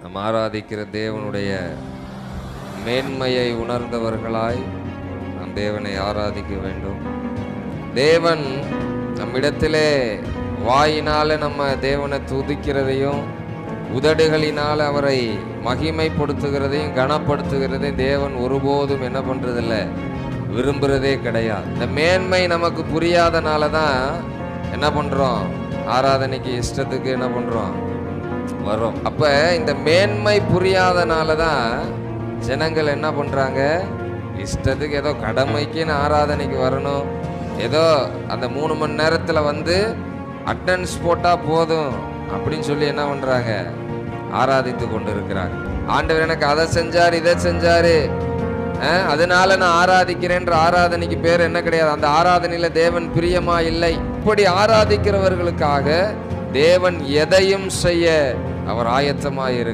நாம் ஆராதிக்கிற தேவனுடைய மேன்மையை உணர்ந்தவர்களாய் நாம் தேவனை ஆராதிக்க வேண்டும். தேவன் நம்மிடத்திலே வாயினால நம்ம தேவனை துதிக்கிறதையும் உதடுகளினால் அவரை மகிமைப்படுத்துகிறதையும் கனப்படுத்துகிறதையும் தேவன் ஒருபோதும் என்ன பண்றதில்லை, விரும்புறதே கிடையாது. இந்த மேன்மை நமக்கு புரியாதனால தான் என்ன பண்றோம், ஆராதனைக்கு இஷ்டத்துக்கு என்ன பண்றோம் வரோம். அப்ப இந்த மேன்மை புரியாதனால தான் ஜனங்கள் என்ன பண்றாங்க, இஷ்டத்துக்கு ஏதோ கடமைக்குன்னு ஆராதனைக்கு வரணும், ஏதோ அந்த 3 மணி நேரத்துல வந்து அட்டெண்டன்ஸ் போட்டா போதும் அப்படின்னு சொல்லி என்ன பண்றாங்க, ஆராதித்து கொண்டு இருக்கிறாங்க. ஆண்டவர் எனக்கு அதை செஞ்சாரு இதை செஞ்சாரு அதனால நான் ஆராதிக்கிறேன்ற ஆராதனைக்கு பேர் என்ன கிடையாது. அந்த ஆராதனையில தேவன் பிரியமா இல்லை. இப்படி ஆராதிக்கிறவர்களுக்காக தேவன் எதையும் செய்ய அவர் ஆயத்தமாய் இருக்கு.